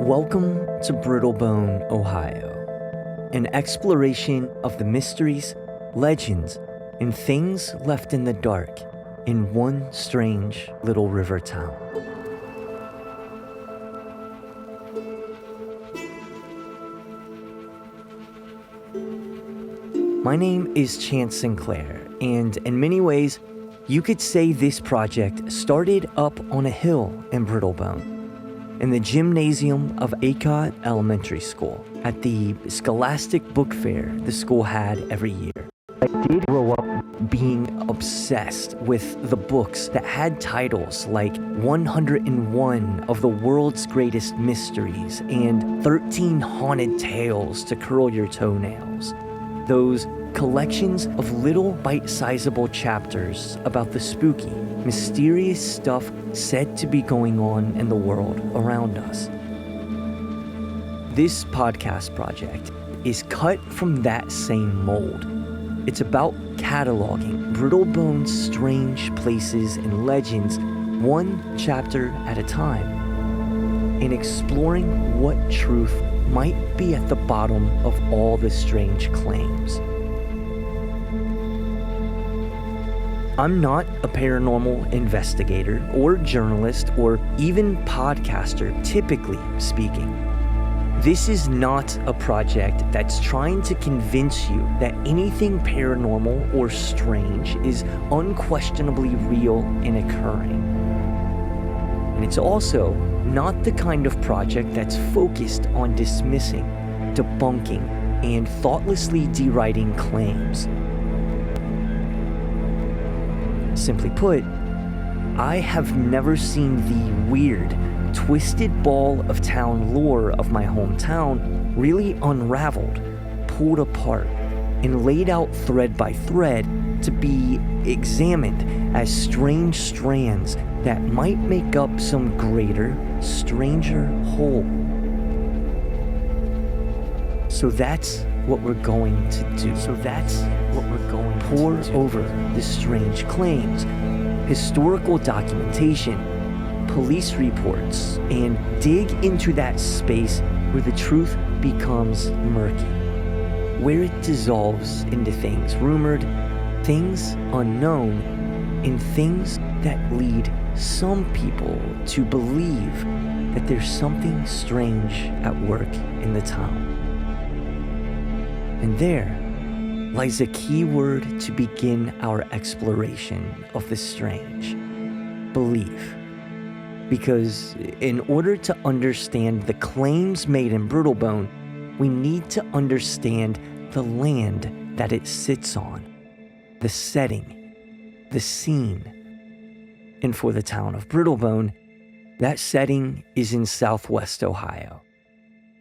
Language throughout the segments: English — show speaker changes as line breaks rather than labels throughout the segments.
Welcome to Brittlebone, Ohio, an exploration of the mysteries, legends, and things left in the dark in one strange little river town. My name is Chance Sinclair, and in many ways, you could say this project started up on a hill in Brittlebone, in the gymnasium of OHIGho Elementary School, at the scholastic bookfair the school had every year. I did grow up being obsessed with the books that had titles like 101 of the World's Greatest Mysteries and 13 Haunted Tales to Curl Your Toenails. Those collections of little bite-sizable chapters about the spooky, mysterious stuff said to be going on in the world around us. This podcast project is cut from that same mold. It's about cataloging Brittlebone's strange places and legends one chapter at a time, and exploring what truth might be at the bottom of all the strange claims. I'm not a paranormal investigator or journalist or even podcaster, typically speaking. This is not a project that's trying to convince you that anything paranormal or strange is unquestionably real and occurring. And it's also not the kind of project that's focused on dismissing, debunking, and thoughtlessly deriding claims. Simply put, I have never seen the weird, twisted ball of town lore of my hometown really unraveled, pulled apart, and laid out thread by thread to be examined as strange strands that might make up some greater, stranger whole. So that's what we're going to do. Pour over the strange claims, historical documentation, police reports, and dig into that space where the truth becomes murky, where it dissolves into things rumored, things unknown, and things that lead some people to believe that there's something strange at work in the town. And there lies a key word to begin our exploration of the strange: belief. Because in order to understand the claims made in Brittlebone, we need to understand the land that it sits on, the setting, the scene. And for the town of Brittlebone, that setting is in southwest Ohio,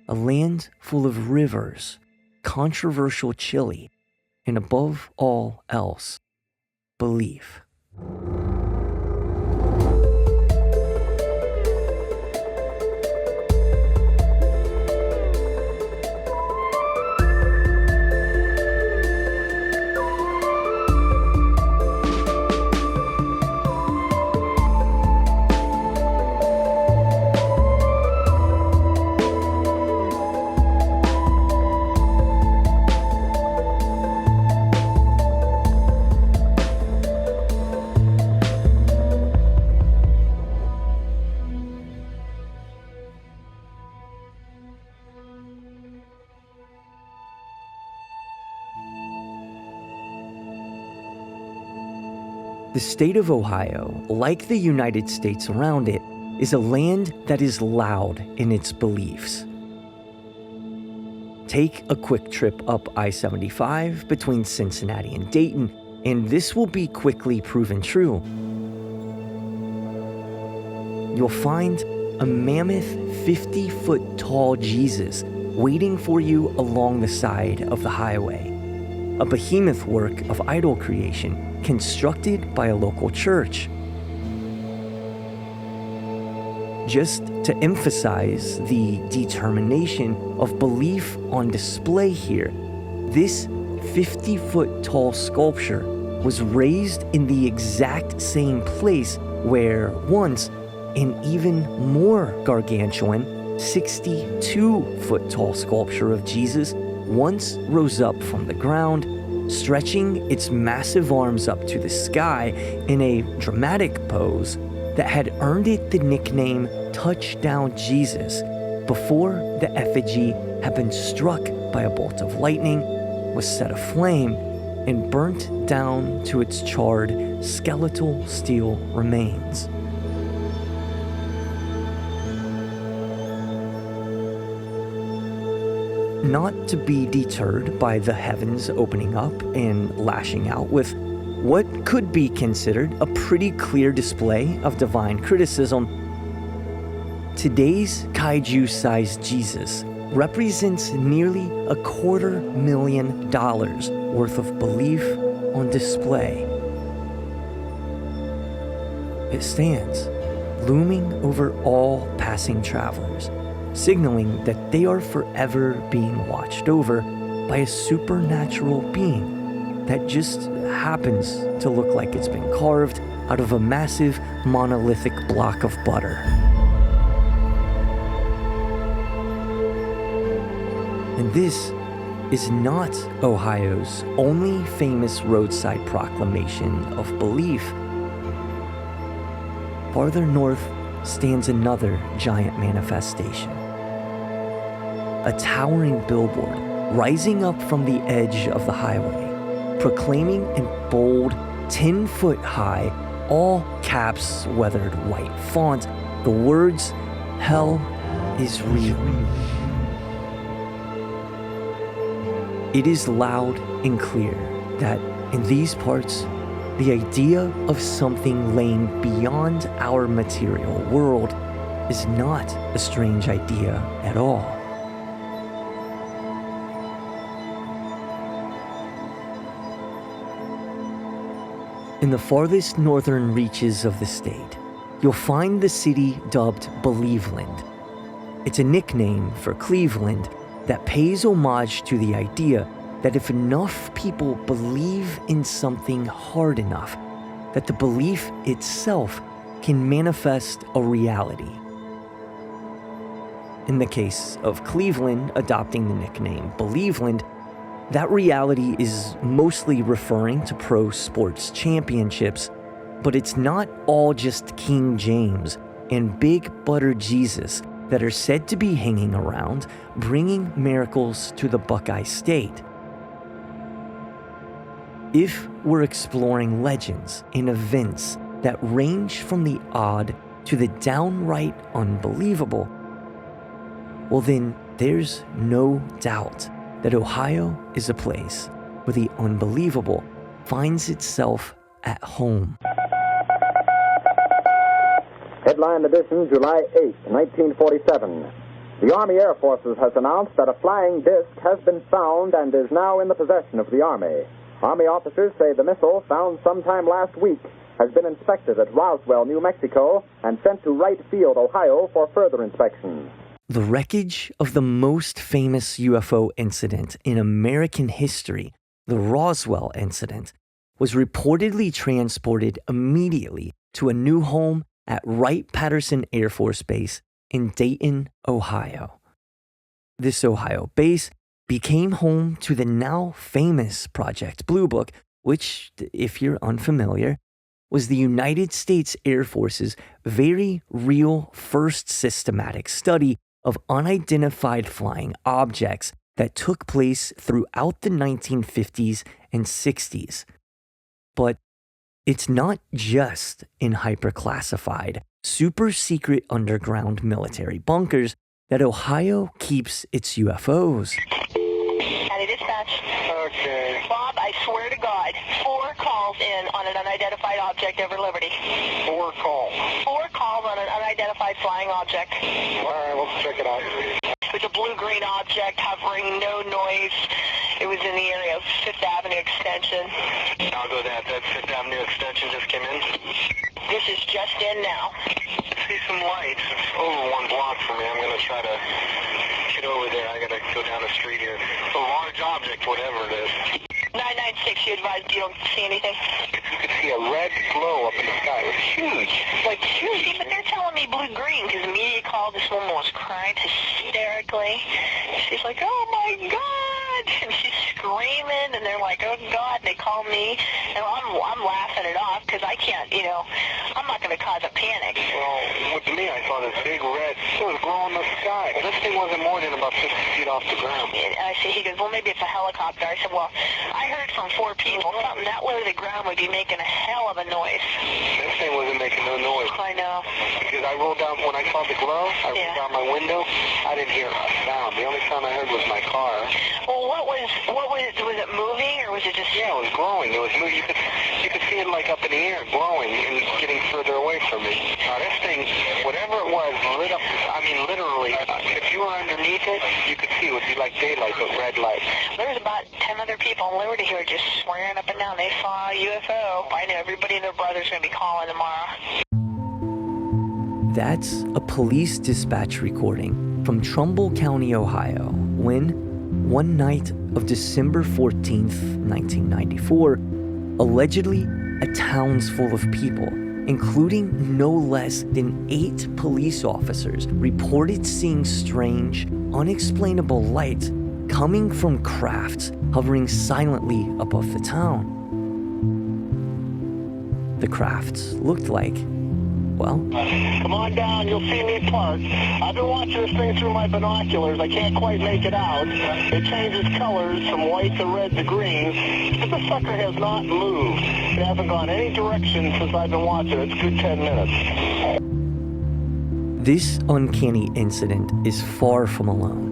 a land full of rivers, controversial chili, and above all else, belief. The state of Ohio, like the United States around it, is a land that is loud in its beliefs. Take a quick trip up I-75 between Cincinnati and Dayton, and this will be quickly proven true. You'll find a mammoth 50-foot tall Jesus waiting for you along the side of the highway, a behemoth work of idol creation constructed by a local church. Just to emphasize the determination of belief on display here, this 50-foot tall sculpture was raised in the exact same place where once an even more gargantuan 62-foot tall sculpture of Jesus once rose up from the ground, stretching its massive arms up to the sky in a dramatic pose that had earned it the nickname Touchdown Jesus before the effigy had been struck by a bolt of lightning, was set aflame, and burnt down to its charred skeletal steel remains. Not to be deterred by the heavens opening up and lashing out with what could be considered a pretty clear display of divine criticism, today's kaiju-sized Jesus represents nearly $250,000 worth of belief on display. It stands, looming over all passing travelers, signaling that they are forever being watched over by a supernatural being that just happens to look like it's been carved out of a massive monolithic block of butter. And this is not Ohio's only famous roadside proclamation of belief. Farther north stands another giant manifestation. A towering billboard rising up from the edge of the highway, proclaiming in bold, 10-foot high, all caps weathered white font, the words, "Hell is real." It is loud and clear that in these parts, the idea of something laying beyond our material world is not a strange idea at all. In the farthest northern reaches of the state, you'll find the city dubbed Believeland. It's a nickname for Cleveland that pays homage to the idea that if enough people believe in something hard enough, that the belief itself can manifest a reality. In the case of Cleveland adopting the nickname Believeland, that reality is mostly referring to pro sports championships, but it's not all just King James and Big Butter Jesus that are said to be hanging around, bringing miracles to the Buckeye State. If we're exploring legends and events that range from the odd to the downright unbelievable, well then there's no doubt that Ohio is a place where the unbelievable finds itself at home.
Headline edition, July 8, 1947. The Army Air Forces has announced that a flying disc has been found and is now in the possession of the Army. Army officers say the missile, found sometime last week, has been inspected at Roswell, New Mexico, and sent to Wright Field, Ohio, for further inspection.
The wreckage of the most famous UFO incident in American history, the Roswell incident, was reportedly transported immediately to a new home at Wright-Patterson Air Force Base in Dayton, Ohio. This Ohio base became home to the now famous Project Blue Book, which, if you're unfamiliar, was the United States Air Force's very real first systematic study of unidentified flying objects that took place throughout the 1950s and 60s. But it's not just in hyper-classified, super-secret underground military bunkers that Ohio keeps its UFOs.
County Dispatch.
Okay.
Bob, I swear to God, 4 calls in on an unidentified object over Liberty.
4 calls.
4 calls on an unidentified flying object.
All right, let's check it out.
It was a blue-green object hovering, no noise. It was in the area of 5th Avenue Extension.
I'll go that 5th Avenue Extension just came in.
This is just in now.
I see some lights. It's over 1 block from me. I'm going to try to get over there. I got to go down the street here. It's a large object, whatever it is.
996, you advised you don't see anything?
You could see a red glow up in the sky. It was huge.
Like, huge. But they're telling me blue-green because the media called this woman was crying crying hysterically. She's like, oh my God, and she's screaming, and they're like, oh God, and they call me, and I'm laughing it off because I can't, I'm not going to cause a panic.
Well, with me, I saw this big red, it was glowing in the sky. This thing wasn't more than about 50 feet off the ground.
And he goes, well, maybe it's a helicopter. I said, well, I heard from 4 people, something that low to the ground would be making a hell of a noise.
This thing wasn't making no noise.
I know.
Because I rolled down, when I saw the glow, I rolled down my window, I didn't hear a sound. The only sound I heard was my car.
Well, was it moving, or was it just...
Yeah, it was glowing. It was moving. You could see it like up in the air, glowing and getting further away from me. This thing, whatever it was, lit up, I mean, literally, if you were underneath it, you could see it would be like daylight, but red light.
There was about 10 other people in Liberty who were just swearing up and down they saw a UFO. I know everybody and their brother's going to be calling tomorrow.
That's a police dispatch recording from Trumbull County, Ohio, when, one night of December 14th, 1994, allegedly a townsful of people, including no less than 8 police officers, reported seeing strange, unexplainable light coming from crafts hovering silently above the town. The crafts looked like, well...
Come on down, you'll see me parked. I've been watching this thing through my binoculars. I can't quite make it out. It changes colors from white to red to green. But the sucker has not moved. It hasn't gone any direction since I've been watching it. It's a good 10 minutes.
This uncanny incident is far from alone.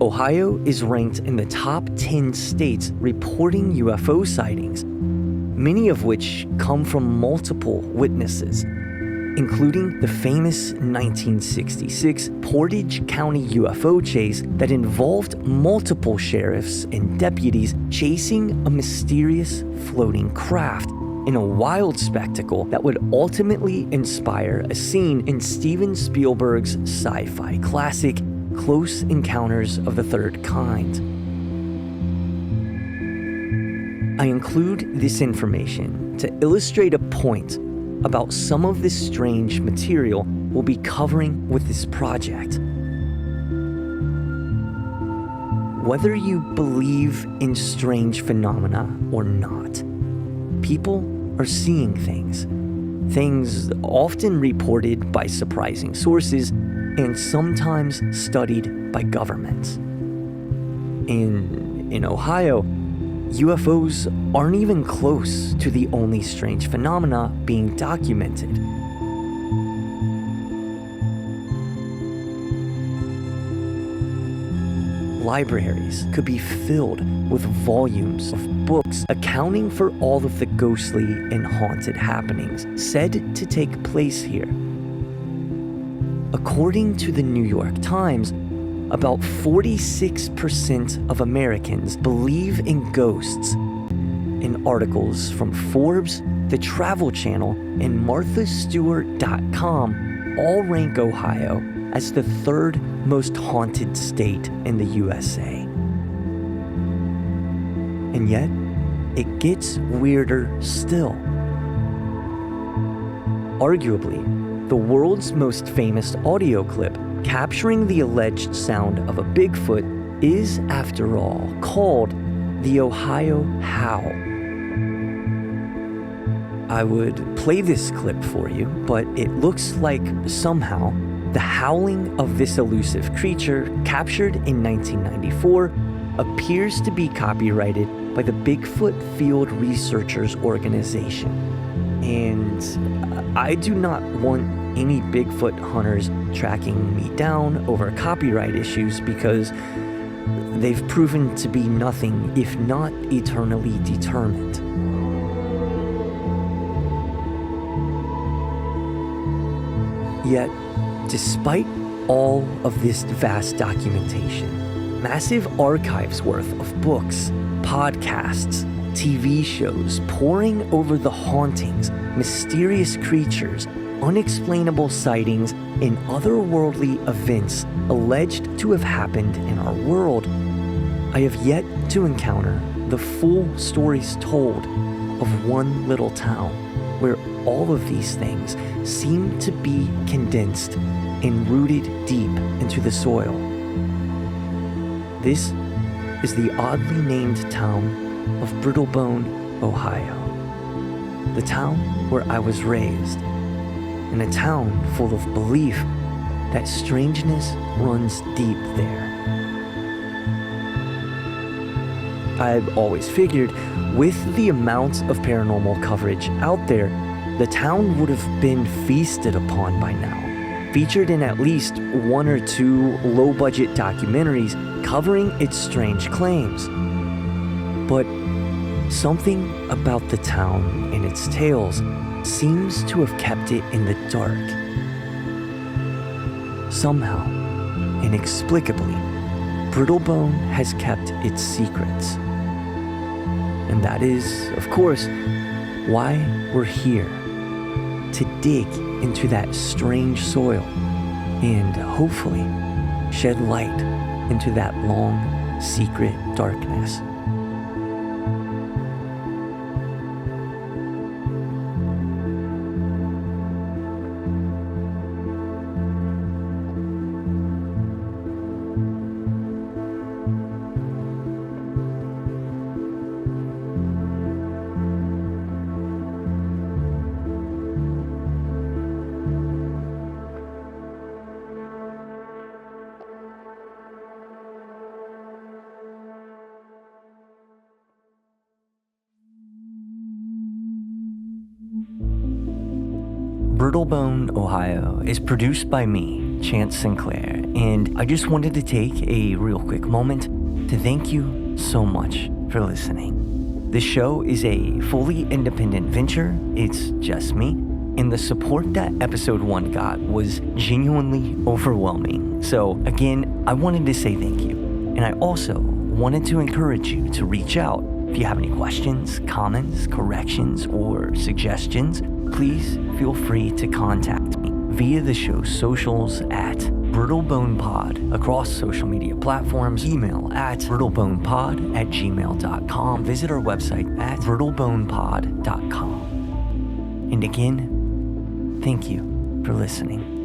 Ohio is ranked in the top 10 states reporting UFO sightings, many of which come from multiple witnesses, including the famous 1966 Portage County UFO chase that involved multiple sheriffs and deputies chasing a mysterious floating craft in a wild spectacle that would ultimately inspire a scene in Steven Spielberg's sci-fi classic Close Encounters of the Third Kind. I include this information to illustrate a point about some of this strange material we'll be covering with this project. Whether you believe in strange phenomena or not, people are seeing things often reported by surprising sources and sometimes studied by governments. In Ohio, UFOs aren't even close to the only strange phenomena being documented. Libraries could be filled with volumes of books accounting for all of the ghostly and haunted happenings said to take place here. According to the New York Times, about 46% of Americans believe in ghosts, and articles from Forbes, the Travel Channel, and MarthaStewart.com all rank Ohio as the 3rd most haunted state in the USA. And yet, it gets weirder still. Arguably, the world's most famous audio clip capturing the alleged sound of a Bigfoot is, after all, called the OHIGho. I would play this clip for you, but it looks like somehow the howling of this elusive creature captured in 1994 appears to be copyrighted by the Bigfoot Field Researchers Organization. And I do not want any Bigfoot hunters tracking me down over copyright issues because they've proven to be nothing if not eternally determined. Yet, despite all of this vast documentation, massive archives worth of books, podcasts, TV shows pouring over the hauntings, mysterious creatures, unexplainable sightings, and otherworldly events alleged to have happened in our world, I have yet to encounter the full stories told of one little town where all of these things seem to be condensed and rooted deep into the soil. This is the oddly named town of Brittlebone, Ohio. The town where I was raised, and a town full of belief that strangeness runs deep there. I've always figured, with the amount of paranormal coverage out there, the town would have been feasted upon by now, featured in at least 1 or 2 low-budget documentaries covering its strange claims. But something about the town and its tales seems to have kept it in the dark. Somehow, inexplicably, Brittlebone has kept its secrets. And that is, of course, why we're here, to dig into that strange soil and hopefully shed light into that long, secret darkness. Brittlebone, Ohio is produced by me, Chance Sinclair, and I just wanted to take a real quick moment to thank you so much for listening. This show is a fully independent venture. It's just me, and the support that episode 1 got was genuinely overwhelming. So again, I wanted to say thank you, and I also wanted to encourage you to reach out. If you have any questions, comments, corrections, or suggestions, please feel free to contact me via the show's socials at BrittleBonePod across social media platforms, email at brittlebonepod@gmail.com, visit our website at brittlebonepod.com. And again, thank you for listening.